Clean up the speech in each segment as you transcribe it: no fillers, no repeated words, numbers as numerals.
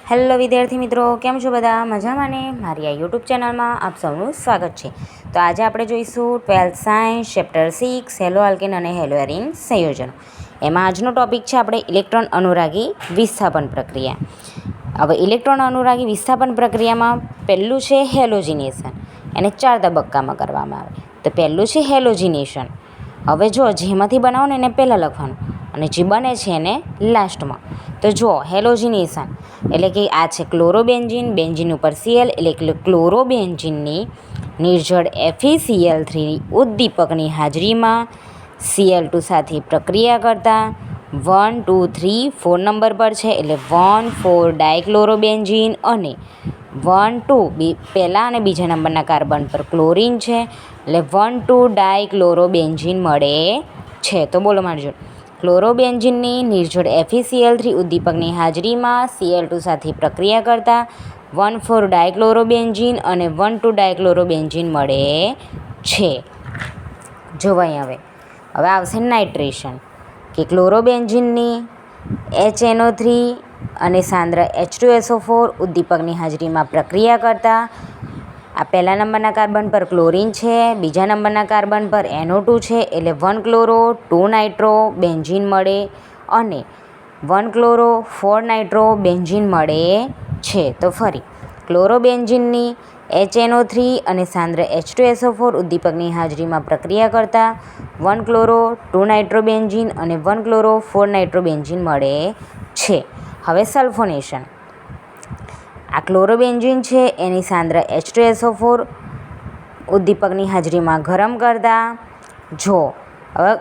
Hello વિદ્યાર્થી મિત્રો, કેમ છો બધા? મજામાં ને? મારી આ યુટ્યુબ ચેનલમાં આપ સૌનું સ્વાગત છે. તો આજે આપણે જોઈશું 12th science chapter 6 hello alkane અને હેલો એરીન સંયોજનો. એમાં આજનો ટોપિક છે આપણે ઇલેક્ટ્રોન અનુરાગી વિસ્થાપન પ્રક્રિયા. હવે ઇલેક્ટ્રોન અનુરાગી વિસ્થાપન પ્રક્રિયામાં પહેલું છે હેલોજિનેશન. એને 4 તબક્કામાં કરવામાં આવે. તો પહેલું છે હેલોજિનેશન. હવે જો જેમાંથી બનાવો ને એને પહેલાં લખવાનું અને જે બને છે એને લાસ્ટમાં. તો જો હેલોજિનેશન એટલે કે આ છે ક્લોરોબેન્ઝીન, બેન્ઝીન ઉપર Cl એટલે ક્લોરોબેન્ઝીનની નિર્જળ FeCl3 ઉદ્દીપકની હાજરીમાં Cl2 સાથે પ્રક્રિયા કરતા 1, 2, 3, 4 નંબર પર છે એટલે 1, 4 ડાયક્લોરોબેન્ઝીન અને 1, 2 પહેલા અને બીજા નંબરના કાર્બન પર ક્લોરીન છે એટલે 1, 2 ડાયક્લોરોબેન્ઝીન મળે છે. તો બોલો મારજો, ક્લોરોબેન્ઝીનની નિર્જળ FeCl3 ઉદ્દીપકની હાજરીમાં Cl2 સાથે પ્રક્રિયા કરતા 1, 4 ડાયક્લોરોબેન્ઝીન અને 1, 2 ડાયક્લોરોબેન્ઝીન મળે છે. જોવાય હવે આવશે નાઇટ્રેશન કે ક્લોરોબેન્ઝીનની HNO3 અને સાંદ્ર H2SO4 ઉદ્દીપકની હાજરીમાં પ્રક્રિયા કરતા આ પહેલા નંબરના કાર્બન પર ક્લોરીન છે, બીજા નંબરના કાર્બન પર NO2 છે એટલે 1 ક્લોરો 2 નાઇટ્રો બેન્ઝીન મળે અને 1 ક્લોરો 4 નાઇટ્રો બેન્ઝીન મળે છે. તો ફરી ક્લોરોબેન્ઝીનની HNO3 અને સાંદ્ર H2SO4 ઉદ્દીપકની હાજરીમાં પ્રક્રિયા કરતા 1 ક્લોરો 2 નાઇટ્રોબેન્ઝીન અને 1 ક્લોરો 4 નાઇટ્રોબેન્ઝીન મળે છે. હવે સલ્ફોનેશન. આ ક્લોરોબેન્ઝીન છે એની સાંદ્ર H2SO4 ઉદ્દીપકની હાજરીમાં ગરમ કરતા જો હવે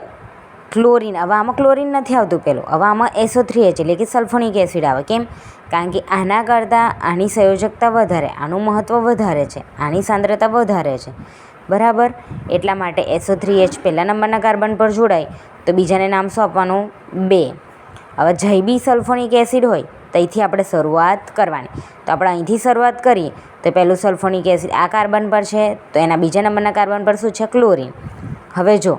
ક્લોરીન, હવે આમાં ક્લોરીન નથી આવતું પહેલું, હવે આમાં SO3H એટલે કે સલ્ફોનિક એસિડ આવે. કેમ? કારણ કે આના કરતાં આની સંયોજકતા વધારે, આનું મહત્ત્વ વધારે છે, આની સાંદ્રતા વધારે છે, બરાબર. એટલા માટે SO3H પહેલા નંબરના કાર્બન પર જોડાય તો બીજાને નામ શું આપવાનું? 2. હવે જઈ બી સલ્ફોનિક એસિડ હોય તો અહીંથી આપણે શરૂઆત કરવાની. તો આપણે અહીંથી શરૂઆત કરીએ તો પહેલું સલ્ફોનિક એસિડ આ કાર્બન પર છે તો એના બીજા નંબરના કાર્બન પર શું છે? ક્લોરીન. હવે જો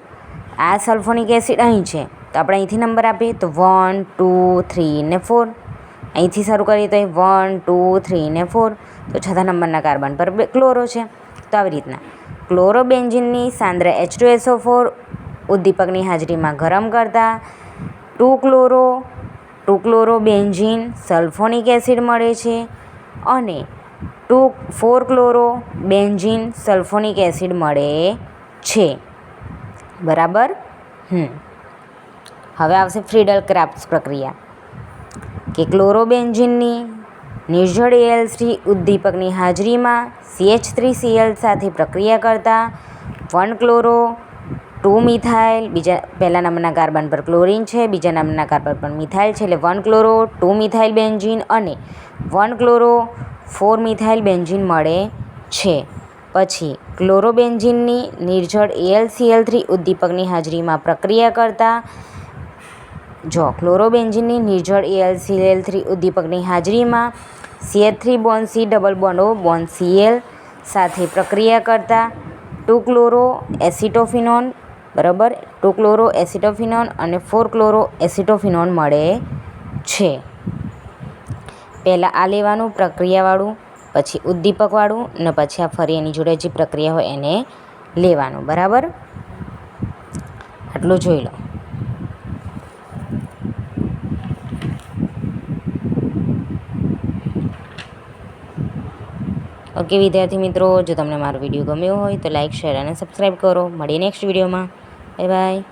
આ સલ્ફોનિક એસિડ અહીં છે તો આપણે અહીંથી નંબર આપીએ તો 1, 2, 3 ને 4. અહીંથી શરૂ કરીએ તો 1, 2, 3 ને 4. તો ચોથા નંબરના કાર્બન પર ક્લોરો છે. તો આવી રીતના ક્લોરોબેન્ઝીનની સાંદ્ર H2SO4 ઉદ્દીપકની હાજરીમાં ગરમ કરતા 2 ક્લોરોબેન્ઝીન સલ્ફોનિક એસિડ મળે છે અને 4 ક્લોરોબેન્ઝીન સલ્ફોનિક એસિડ મળે છે, બરાબર. હવે આવશે ફ્રીડલ-ક્રાફ્ટ પ્રક્રિયા કે ક્લોરોબેન્ઝીનની નિર્જળ Al3 ઉદ્દીપકની હાજરીમાં CH3Cl સાથે પ્રક્રિયા કરતા 1 ક્લોરો 2 મિથાઇલ, બીજા પહેલા નંબરના કાર્બન પર ક્લોરીન છે, બીજા નંબરના કાર્બન પર મિથાઇલ છે એટલે 1 ક્લોરો 2 મિથાઇલ બેન્ઝીન અને 1 ક્લોરો 4 મિથાઇલ બેન્ઝીન મળે છે. પછી ક્લોરોબેન્ઝીનની નિર્જળ AlCl3 ઉદ્દીપકની હાજરીમાં પ્રક્રિયા કરતા જો ક્લોરોબેન્ઝીનની નિર્જળ AlCl3 ઉદ્દીપકની હાજરીમાં CH3 bond C double bond Cl સાથે પ્રક્રિયા કરતા 2 ક્લોરો એસિટોફિનોન, બરાબર, 2 ક્લોરો એસિટોફિનોન અને 4 ક્લોરો એસિટોફિનોન મળે છે. પહેલાં આ લેવાનું પ્રક્રિયાવાળું, પછી ઉદ્દીપકવાળું ને પછી આ ફરી એની જોડે જે પ્રક્રિયા હોય એને લેવાનું, બરાબર. આટલું જોઈ લો. ઓકે વિદ્યાર્થી મિત્રો, જો તમને મારો વિડીયો ગમ્યો હોય તો લાઇક, શેર અને સબસ્ક્રાઈબ કરો. મળીએ નેક્સ્ટ વિડીયોમાં. Bye bye.